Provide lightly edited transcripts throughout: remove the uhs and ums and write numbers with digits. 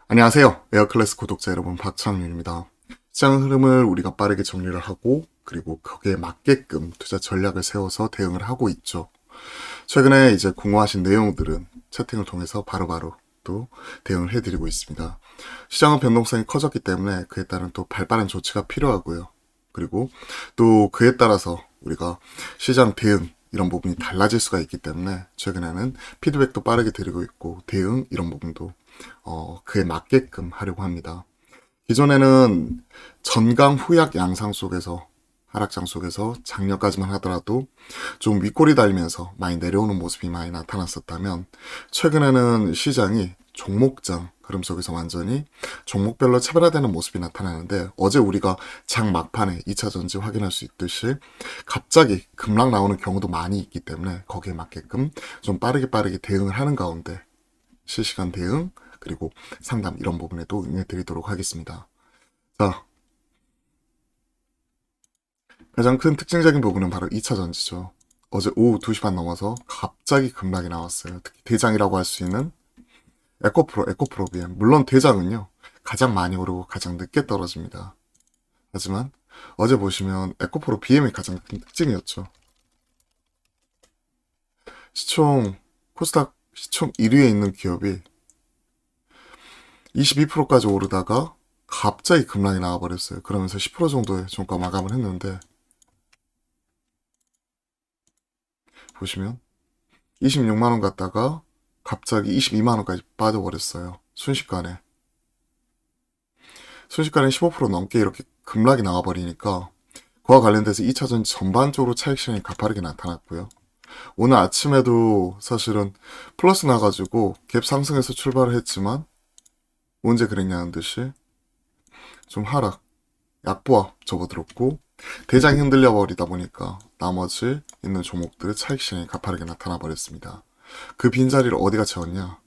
안녕하세요. 에어클래스 구독자 여러분, 박창윤입니다. 시장 흐름을 우리가 빠르게 정리를 하고 그리고 거기에 맞게끔 투자 전략을 세워서 대응을 하고 있죠. 최근에 이제 궁금하신 내용들은 채팅을 통해서 바로바로 또 대응을 해드리고 있습니다. 시장은 변동성이 커졌기 때문에 그에 따른 또 발빠른 조치가 필요하고요. 그리고 또 그에 따라서 우리가 시장 대응 이런 부분이 달라질 수가 있기 때문에 최근에는 피드백도 빠르게 드리고 있고 대응 이런 부분도 그에 맞게끔 하려고 합니다. 기존에는 전강 후약 양상 속에서 하락장 속에서 작년까지만 하더라도 좀 윗골이 달리면서 많이 내려오는 모습이 많이 나타났었다면 최근에는 시장이 종목장 흐름 속에서 완전히 종목별로 차별화되는 모습이 나타나는데 어제 우리가 장 막판에 2차 전지 확인할 수 있듯이 갑자기 급락 나오는 경우도 많이 있기 때문에 거기에 맞게끔 좀 빠르게 대응을 하는 가운데 실시간 대응 그리고 상담 이런 부분에도 응해드리도록 하겠습니다. 자, 가장 큰 특징적인 부분은 바로 2차 전지죠. 어제 오후 2시 반 넘어서 갑자기 급락이 나왔어요. 특히 대장이라고 할 수 있는 에코프로 BM. 물론 대장은요, 가장 많이 오르고 가장 늦게 떨어집니다. 하지만 어제 보시면 에코프로 BM이 가장 큰 특징이었죠. 코스닥 시총 1위에 있는 기업이 22%까지 오르다가 갑자기 급락이 나와버렸어요. 그러면서 10% 정도의 종가 마감을 했는데 보시면 26만원 갔다가 갑자기 22만원까지 빠져버렸어요. 순식간에 15% 넘게 이렇게 급락이 나와버리니까 그와 관련돼서 2차전 전반적으로 차익 실현이 가파르게 나타났고요. 오늘 아침에도 사실은 플러스 나가지고 갭 상승해서 출발을 했지만 언제 그랬냐는 듯이 좀 하락, 약보합 접어들었고 대장이 흔들려 버리다 보니까 나머지 있는 종목들의 차익 실현이 가파르게 나타나 버렸습니다. 그 빈자리를 어디가 채웠냐?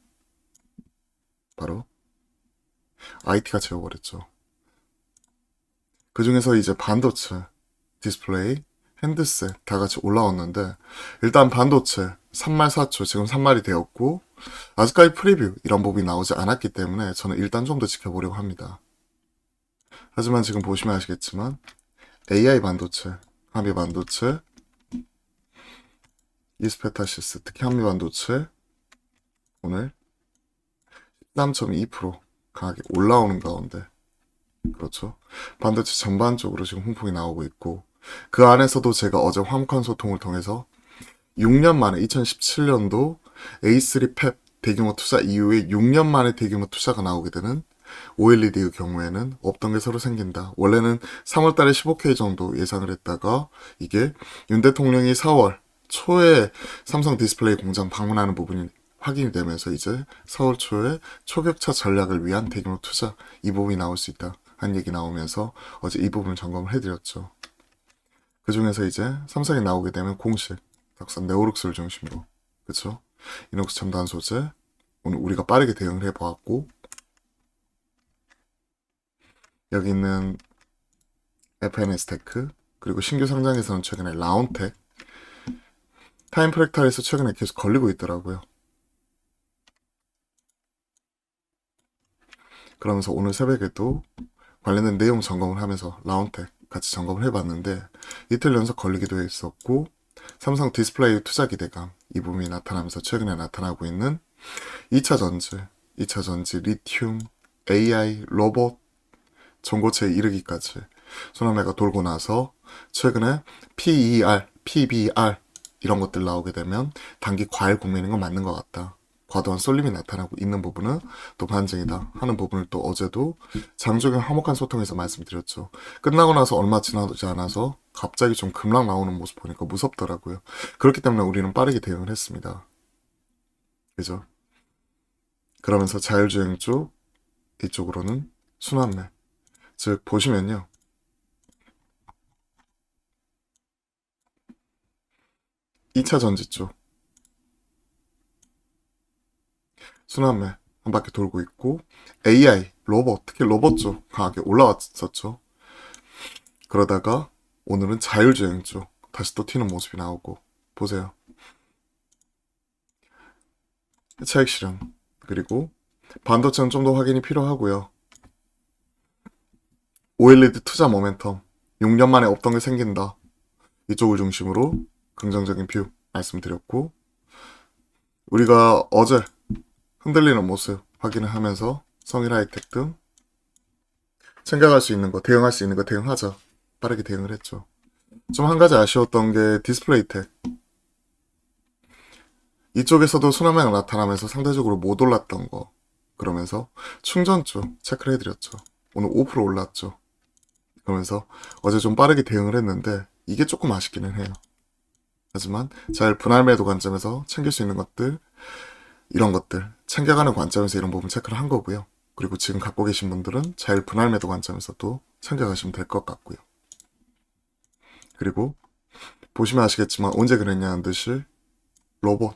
바로 IT가 채워버렸죠. 그 중에서 이제 반도체, 디스플레이, 핸드셋 다 같이 올라왔는데 일단 반도체 3말 4초 지금 3말이 되었고 아직까지 프리뷰 이런 부분이 나오지 않았기 때문에 저는 일단 좀 더 지켜보려고 합니다. 하지만 지금 보시면 아시겠지만 AI 반도체, 한미 반도체, 이스페타시스 특히 한미 반도체 오늘 13.2% 강하게 올라오는 가운데 그렇죠. 반도체 전반적으로 지금 훈풍이 나오고 있고 그 안에서도 제가 어제 화목한 소통을 통해서 6년 만에 2017년도 A3 펩 대규모 투자 이후에 6년 만에 대규모 투자가 나오게 되는 OLED의 경우에는 없던 게 새로 생긴다. 원래는 3월달에 15K 정도 예상을 했다가 이게 윤 대통령이 4월 초에 삼성 디스플레이 공장 방문하는 부분이 확인이 되면서 이제 4월 초에 초격차 전략을 위한 대규모 투자 이 부분이 나올 수 있다. 한 얘기 나오면서 어제 이 부분을 점검을 해드렸죠. 그 중에서 이제 삼성이 나오게 되면 공식 닥산 네오룩스를 중심으로 그쵸? 이녹스 첨단 소재 오늘 우리가 빠르게 대응을 해보았고 여기 있는 FNS테크 그리고 신규 상장에서는 최근에 라운텍 타임 프랙탈에서 최근에 계속 걸리고 있더라고요. 그러면서 오늘 새벽에도 관련된 내용 점검을 하면서 라운텍 같이 점검을 해봤는데 이틀 연속 걸리기도 했었고 삼성 디스플레이 투자 기대감 이 부분이 나타나면서 최근에 나타나고 있는 2차 전지, 리튬, AI, 로봇, 전고체에 이르기까지 소나무가 돌고 나서 최근에 PBR 이런 것들 나오게 되면 단기 과열 국면인 건 맞는 것 같다. 과도한 쏠림이 나타나고 있는 부분은 또 반증이다 하는 부분을 또 어제도 장중에 화목한 소통에서 말씀드렸죠. 끝나고 나서 얼마 지나지 않아서 갑자기 좀 급락 나오는 모습 보니까 무섭더라고요. 그렇기 때문에 우리는 빠르게 대응을 했습니다. 그죠? 그러면서 자율주행 쪽 이쪽으로는 순환매 즉 보시면요. 2차 전지 쪽 순환매 한 바퀴 돌고 있고 AI, 로봇, 특히 로봇 쪽 강하게 올라왔었죠. 그러다가 오늘은 자율주행 쪽 다시 또 튀는 모습이 나오고 보세요. 차익 실현 그리고 반도체는 좀 더 확인이 필요하고요. OLED 투자 모멘텀 6년 만에 없던 게 생긴다. 이쪽을 중심으로 긍정적인 뷰 말씀드렸고 우리가 어제 흔들리는 모습 확인을 하면서 성일 하이텍 등 챙겨갈 수 있는 거, 대응할 수 있는 거 대응하자. 빠르게 대응을 했죠. 좀 한 가지 아쉬웠던 게 디스플레이텍. 이쪽에서도 순환매가 나타나면서 상대적으로 못 올랐던 거. 그러면서 충전 쪽 체크를 해드렸죠. 오늘 5% 올랐죠. 그러면서 어제 좀 빠르게 대응을 했는데 이게 조금 아쉽기는 해요. 하지만 잘 분할 매도 관점에서 챙길 수 있는 것들, 이런 것들 챙겨가는 관점에서 이런 부분 체크를 한 거고요. 그리고 지금 갖고 계신 분들은 잘 분할 매도 관점에서 또 챙겨가시면 될 것 같고요. 그리고 보시면 아시겠지만 언제 그랬냐는 듯이 로봇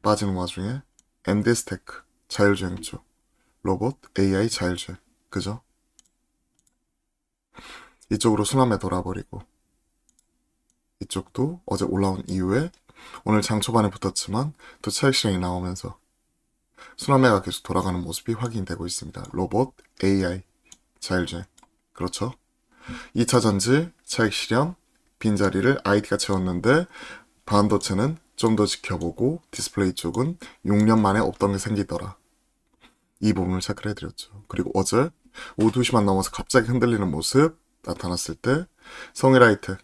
빠지는 와중에 MD스테이크 자율주행 쪽 로봇 AI 자율주행 그죠? 이쪽으로 순환매 돌아버리고 이쪽도 어제 올라온 이후에 오늘 장 초반에 붙었지만 또 차익 실현이 나오면서 순환매가 계속 돌아가는 모습이 확인되고 있습니다. 로봇, AI, 자율주행. 그렇죠? 2차 전지, 차익 실현, 빈자리를 IT가 채웠는데 반도체는 좀 더 지켜보고 디스플레이 쪽은 6년 만에 없던 게 생기더라. 이 부분을 체크를 해드렸죠. 그리고 어제 오후 2시만 넘어서 갑자기 흔들리는 모습 나타났을 때 성일 하이텍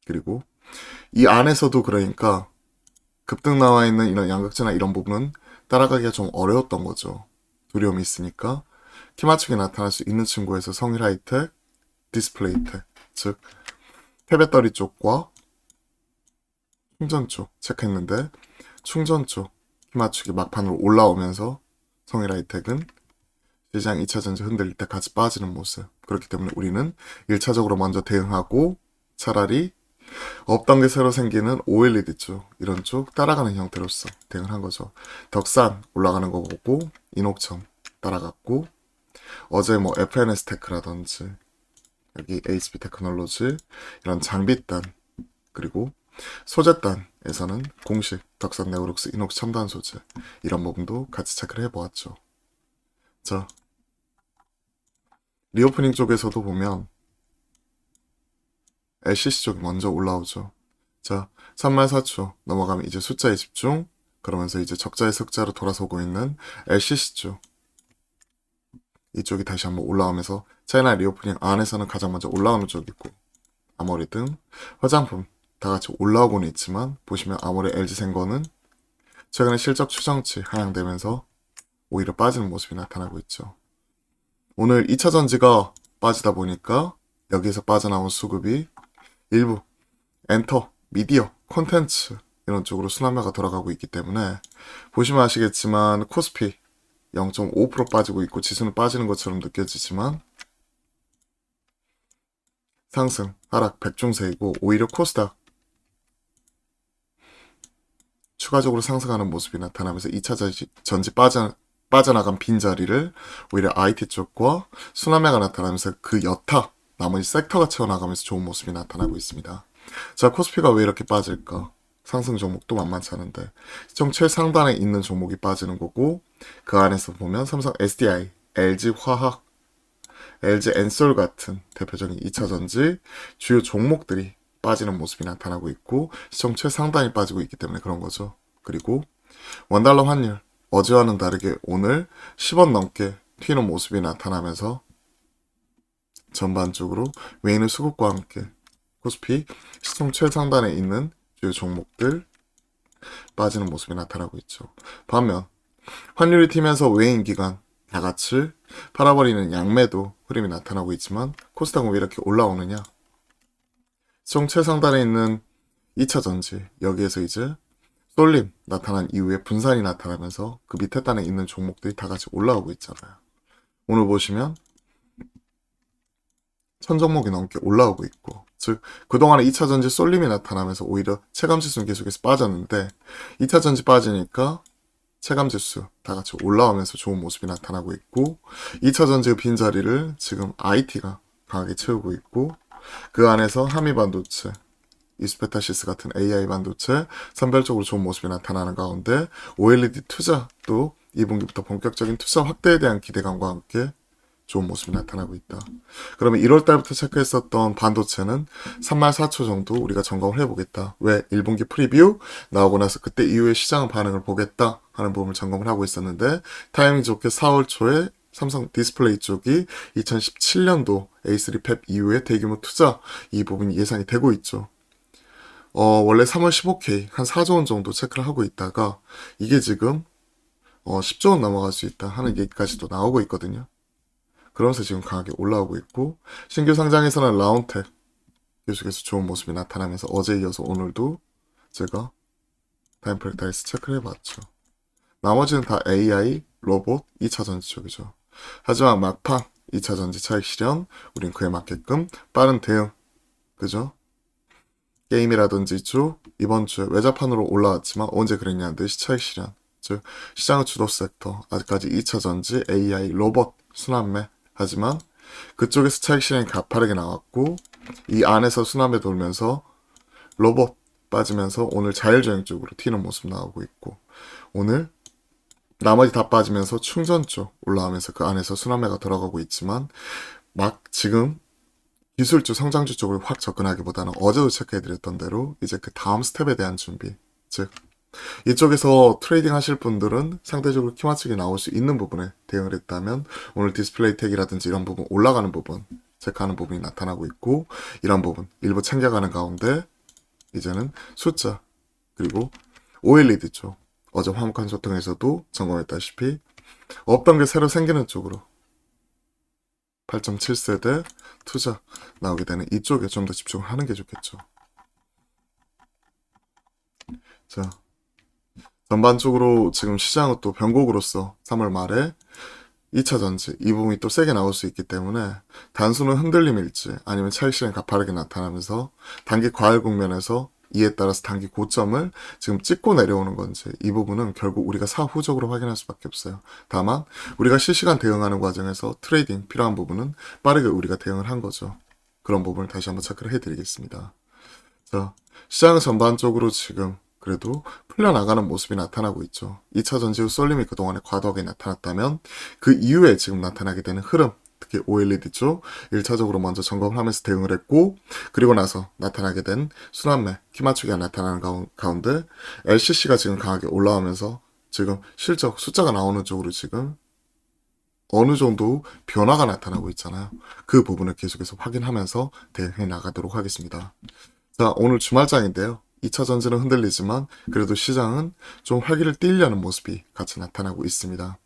그리고 이 안에서도 그러니까 급등 나와 있는 이런 양극재나 이런 부분은 따라가기가 좀 어려웠던 거죠. 두려움이 있으니까 키 맞추기 나타날 수 있는 친구에서 성일 하이텍, 디스플레이텍, 즉 폐배터리 쪽과 충전 쪽 체크했는데 충전 쪽 키 맞추기 막판으로 올라오면서 성일 하이텍은 시장 2차 전지 흔들릴 때 같이 빠지는 모습. 그렇기 때문에 우리는 1차적으로 먼저 대응하고 차라리 없던 게 새로 생기는 OLED 쪽 이런 쪽 따라가는 형태로서 대응을 한 거죠. 덕산 올라가는 거 보고 인옥천 따라갔고 어제 뭐 FNS 테크라든지 여기 HB 테크놀로지 이런 장비단 그리고 소재단에서는 공식 덕산 네오룩스 이녹스 첨단 소재 이런 부분도 같이 체크를 해보았죠. 자 리오프닝 쪽에서도 보면 LCC 쪽이 먼저 올라오죠. 자, 3만4초 넘어가면 이제 숫자에 집중. 그러면서 이제 적자의 흑자로 돌아서고 있는 LCC 쪽. 이쪽이 다시 한번 올라오면서 차이나 리오프닝 안에서는 가장 먼저 올라오는 쪽이 있고 아모레 등 화장품 다 같이 올라오고는 있지만 보시면 아모레 LG생거는 최근에 실적 추정치 하향되면서 오히려 빠지는 모습이 나타나고 있죠. 오늘 2차 전지가 빠지다 보니까 여기에서 빠져나온 수급이 일부 엔터, 미디어, 콘텐츠 이런 쪽으로 순환매가 돌아가고 있기 때문에 보시면 아시겠지만 코스피 0.5% 빠지고 있고 지수는 빠지는 것처럼 느껴지지만 상승, 하락, 백중세이고 오히려 코스닥 추가적으로 상승하는 모습이 나타나면서 2차 전지 빠져나간 빈자리를 오히려 IT 쪽과 순환매가 나타나면서 그 여타 나머지 섹터가 채워나가면서 좋은 모습이 나타나고 있습니다. 자, 코스피가 왜 이렇게 빠질까? 상승 종목도 만만치 않은데 시총 최상단에 있는 종목이 빠지는 거고 그 안에서 보면 삼성 SDI, LG화학, LG엔솔 같은 대표적인 2차 전지 주요 종목들이 빠지는 모습이 나타나고 있고 시총 최상단이 빠지고 있기 때문에 그런 거죠. 그리고 원달러 환율 어제와는 다르게 오늘 10원 넘게 튀는 모습이 나타나면서 전반적으로 외인의 수급과 함께 코스피 시총 최상단에 있는 주요 종목들 빠지는 모습이 나타나고 있죠. 반면 환율이 튀면서 외인 기관 다 같이 팔아버리는 양매도 흐름이 나타나고 있지만 코스닥은 왜 이렇게 올라오느냐? 시총 최상단에 있는 2차 전지 여기에서 이제 쏠림 나타난 이후에 분산이 나타나면서 그 밑에 단에 있는 종목들이 다 같이 올라오고 있잖아요. 오늘 보시면 1000종목이 넘게 올라오고 있고 즉 그동안에 2차 전지 쏠림이 나타나면서 오히려 체감지수는 계속해서 빠졌는데 2차 전지 빠지니까 체감지수 다 같이 올라오면서 좋은 모습이 나타나고 있고 2차전지 빈자리를 지금 IT가 강하게 채우고 있고 그 안에서 하미 반도체, 이스페타시스 같은 AI 반도체 선별적으로 좋은 모습이 나타나는 가운데 OLED 투자도 2분기부터 본격적인 투자 확대에 대한 기대감과 함께 좋은 모습이 나타나고 있다. 그러면 1월 달부터 체크했었던 반도체는 34,000 정도 우리가 점검을 해보겠다. 왜? 1분기 프리뷰 나오고 나서 그때 이후에 시장 반응을 보겠다 하는 부분을 점검을 하고 있었는데 타이밍 좋게 4월 초에 삼성 디스플레이 쪽이 2017년도 A3 팹 이후에 대규모 투자 이 부분이 예상이 되고 있죠. 원래 3월 15K 한 4조 원 정도 체크를 하고 있다가 이게 지금 10조 원 넘어갈 수 있다 하는 얘기까지도 나오고 있거든요. 그러면서 지금 강하게 올라오고 있고 신규 상장에서는 라운텍 계속해서 좋은 모습이 나타나면서 어제 이어서 오늘도 제가 타임프랙타이스 체크를 해봤죠. 나머지는 다 AI, 로봇, 2차전지 쪽이죠. 하지만 막판 2차전지 차익 실현 우린 그에 맞게끔 빠른 대응 그죠? 게임이라든지 쪽 이번 주에 외자판으로 올라왔지만 언제 그랬냐는 듯이 차익 실현 즉 시장의 주도 섹터 아직까지 2차전지, AI, 로봇, 순환매 하지만 그쪽에서 차익 실현이 가파르게 나왔고 이 안에서 순환매 돌면서 로봇 빠지면서 오늘 자율주행 쪽으로 튀는 모습 나오고 있고 오늘 나머지 다 빠지면서 충전 쪽 올라오면서 그 안에서 순환매가 들어가고 있지만 막 지금 기술주, 성장주 쪽을 확 접근하기보다는 어제도 체크해드렸던 대로 이제 그 다음 스텝에 대한 준비 즉 이쪽에서 트레이딩 하실 분들은 상대적으로 키맞추기 나올 수 있는 부분에 대응을 했다면 오늘 디스플레이 택이라든지 이런 부분 올라가는 부분 체크하는 부분이 나타나고 있고 이런 부분 일부 챙겨가는 가운데 이제는 숫자 그리고 OLED 쪽 어제 화목한 소통에서도 점검했다시피 없던 게 새로 생기는 쪽으로 8.7세대 투자 나오게 되는 이쪽에 좀 더 집중을 하는 게 좋겠죠. 자, 전반적으로 지금 시장은 또 변곡으로서 3월 말에 2차 전지 이 부분이 또 세게 나올 수 있기 때문에 단순한 흔들림일지 아니면 차익 실현 가파르게 나타나면서 단기 과열 국면에서 이에 따라서 단기 고점을 지금 찍고 내려오는 건지 이 부분은 결국 우리가 사후적으로 확인할 수밖에 없어요. 다만 우리가 실시간 대응하는 과정에서 트레이딩 필요한 부분은 빠르게 우리가 대응을 한 거죠. 그런 부분을 다시 한번 체크를 해드리겠습니다. 자, 시장은 전반적으로 지금 그래도 풀려나가는 모습이 나타나고 있죠. 2차 전지 후 쏠림이 그동안에 과도하게 나타났다면 그 이후에 지금 나타나게 되는 흐름 특히 OLED 쪽 1차적으로 먼저 점검을 하면서 대응을 했고 그리고 나서 나타나게 된 순환매, 키맞추기가 나타나는 가운데 LCC가 지금 강하게 올라오면서 지금 실적 숫자가 나오는 쪽으로 지금 어느 정도 변화가 나타나고 있잖아요. 그 부분을 계속해서 확인하면서 대응해 나가도록 하겠습니다. 자, 오늘 주말장인데요. 2차 전지는 흔들리지만 그래도 시장은 좀 활기를 띠려는 모습이 같이 나타나고 있습니다.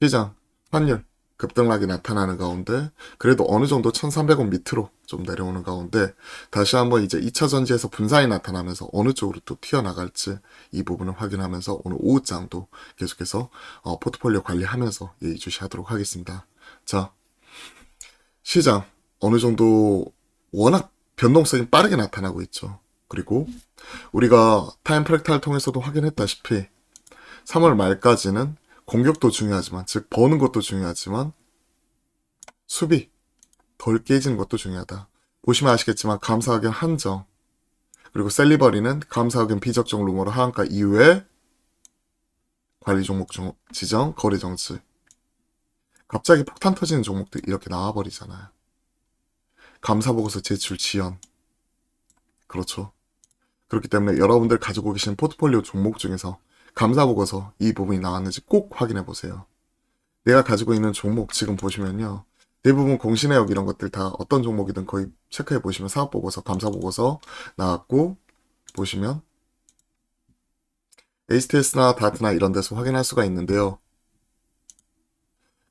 시장, 환율, 급등락이 나타나는 가운데 그래도 어느 정도 1300원 밑으로 좀 내려오는 가운데 다시 한번 이제 2차 전지에서 분산이 나타나면서 어느 쪽으로 또 튀어나갈지 이 부분을 확인하면서 오늘 오후장도 계속해서 포트폴리오 관리하면서 예의주시하도록 하겠습니다. 자, 시장 어느 정도 워낙 변동성이 빠르게 나타나고 있죠. 그리고 우리가 타임 프랙탈 통해서도 확인했다시피 3월 말까지는 공격도 중요하지만 즉 버는 것도 중요하지만 수비 덜 깨지는 것도 중요하다. 보시면 아시겠지만 감사의견 한정 그리고 셀리버리는 감사의견 비적정 루머로 하한가 이후에 관리 종목 지정 거래 정지 갑자기 폭탄 터지는 종목들 이렇게 나와버리잖아요. 감사보고서 제출 지연 그렇죠. 그렇기 때문에 여러분들 가지고 계신 포트폴리오 종목 중에서 감사보고서 이 부분이 나왔는지 꼭 확인해 보세요. 내가 가지고 있는 종목 지금 보시면요. 대부분 공시내역 이런 것들 다 어떤 종목이든 거의 체크해 보시면 사업보고서, 감사보고서 나왔고 보시면 HTS나 다트나 이런 데서 확인할 수가 있는데요.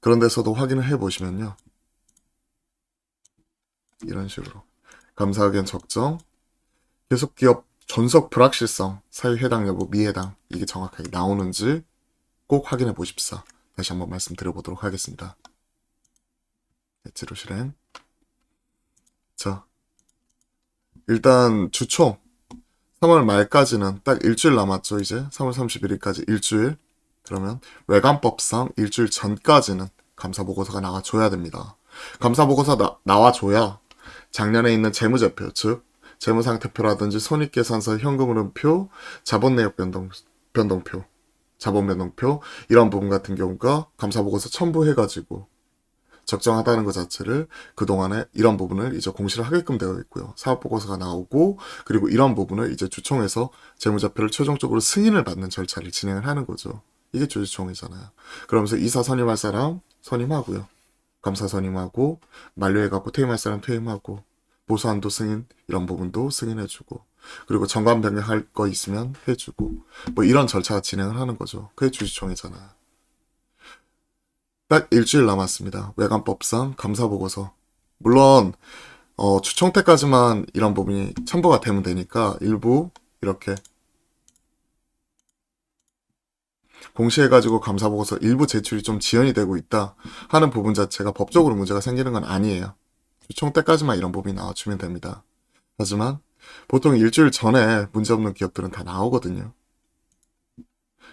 그런 데서도 확인을 해 보시면요. 이런 식으로 감사의견 적정 계속 기업 존속 불확실성, 사유 해당 여부, 미해당 이게 정확하게 나오는지 꼭 확인해 보십사. 다시 한번 말씀드려보도록 하겠습니다. 대체로 실행. 자, 일단 주총 3월 말까지는 딱 일주일 남았죠. 이제 3월 31일까지 일주일 그러면 외관법상 일주일 전까지는 감사보고서가 나와줘야 됩니다. 감사보고서 나와줘야 작년에 있는 재무제표, 즉 재무상태표라든지 손익계산서, 현금흐름표, 자본내역 변동표, 자본변동표 이런 부분 같은 경우가 감사보고서 첨부해가지고 적정하다는 것 자체를 그동안에 이런 부분을 이제 공시를 하게끔 되어 있고요. 사업보고서가 나오고 그리고 이런 부분을 이제 주총에서 재무제표를 최종적으로 승인을 받는 절차를 진행을 하는 거죠. 이게 주주총회잖아요. 그러면서 이사 선임할 사람 선임하고요. 감사 선임하고 만료해갖고 퇴임할 사람 퇴임하고 보수한도 승인 이런 부분도 승인해주고 그리고 정관 변경할 거 있으면 해주고 뭐 이런 절차가 진행을 하는 거죠. 그게 주주총회잖아요. 딱 일주일 남았습니다. 외관법상 감사보고서. 물론 주총 때까지만 이런 부분이 첨부가 되면 되니까 일부 이렇게 공시해가지고 감사보고서 일부 제출이 좀 지연이 되고 있다 하는 부분 자체가 법적으로 문제가 생기는 건 아니에요. 주총 때까지만 이런 부분이 나와주면 됩니다. 하지만 보통 일주일 전에 문제없는 기업들은 다 나오거든요.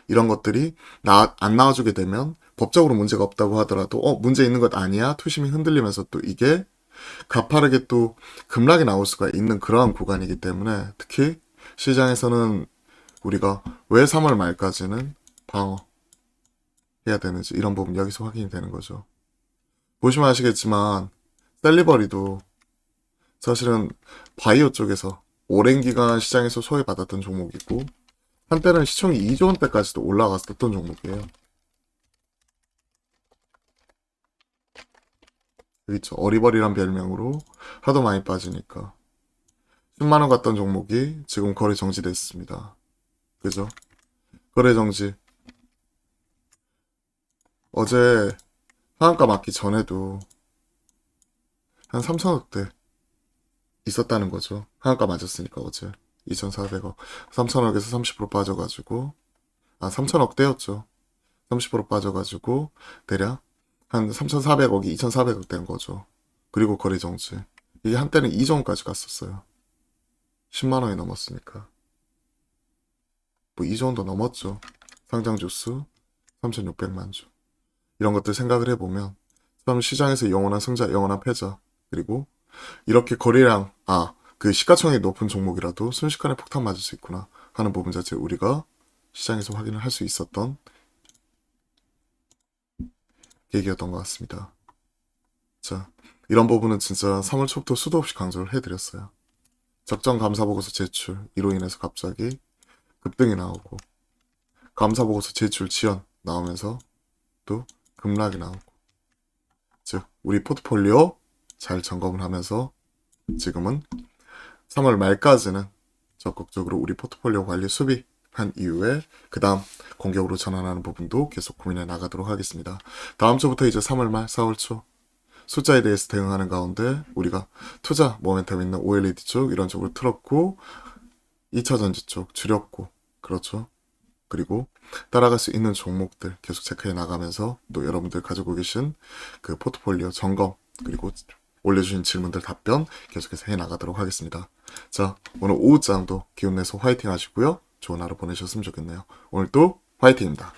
이런 것들이 안 나와주게 되면 법적으로 문제가 없다고 하더라도 문제 있는 것 아니야? 투심이 흔들리면서 또 이게 가파르게 또 급락이 나올 수가 있는 그러한 구간이기 때문에 특히 시장에서는 우리가 왜 3월 말까지는 방어해야 되는지 이런 부분 여기서 확인이 되는 거죠. 보시면 아시겠지만 셀리버리도 사실은 바이오 쪽에서 오랜 기간 시장에서 소외받았던 종목이고 한때는 시총이 2조 원대까지도 올라갔었던 종목이에요. 그렇죠. 어리버리란 별명으로 하도 많이 빠지니까 10만원 갔던 종목이 지금 거래 정지됐습니다. 그죠? 거래 정지. 어제 상한가 맞기 전에도 한 3천억대 있었다는 거죠. 상한가 맞았으니까 어제 2,400억 3천억에서 30% 빠져가지고 3천억대였죠. 30% 빠져가지고 대략 한 3,400억이 2,400억 된 거죠. 그리고 거래 정지. 이게 한때는 2조 원까지 갔었어요. 10만 원이 넘었으니까. 뭐 2조 원도 넘었죠. 상장 주수 3,600만 주. 이런 것들 생각을 해보면 참 시장에서 영원한 승자, 영원한 패자 그리고 이렇게 거래량 그 시가총액이 높은 종목이라도 순식간에 폭탄 맞을 수 있구나 하는 부분 자체 우리가 시장에서 확인을 할 수 있었던 계기였던 것 같습니다. 자, 이런 부분은 진짜 3월 초부터 수도 없이 강조를 해드렸어요. 적정 감사보고서 제출 이로 인해서 갑자기 급등이 나오고 감사보고서 제출 지연 나오면서 또 급락이 나오고 즉 우리 포트폴리오 잘 점검을 하면서 지금은 3월 말까지는 적극적으로 우리 포트폴리오 관리 수비한 이후에 그 다음 공격으로 전환하는 부분도 계속 고민해 나가도록 하겠습니다. 다음 주부터 이제 3월 말 4월 초 숫자에 대해서 대응하는 가운데 우리가 투자 모멘텀 있는 OLED 쪽 이런 쪽을 틀었고 2차전지 쪽 줄였고 그렇죠. 그리고 따라갈 수 있는 종목들 계속 체크해 나가면서 또 여러분들 가지고 계신 그 포트폴리오 점검 그리고 올려주신 질문들 답변 계속해서 해 나가도록 하겠습니다. 자, 오늘 오후장도 기운내서 화이팅 하시고요. 좋은 하루 보내셨으면 좋겠네요. 오늘 또 화이팅입니다.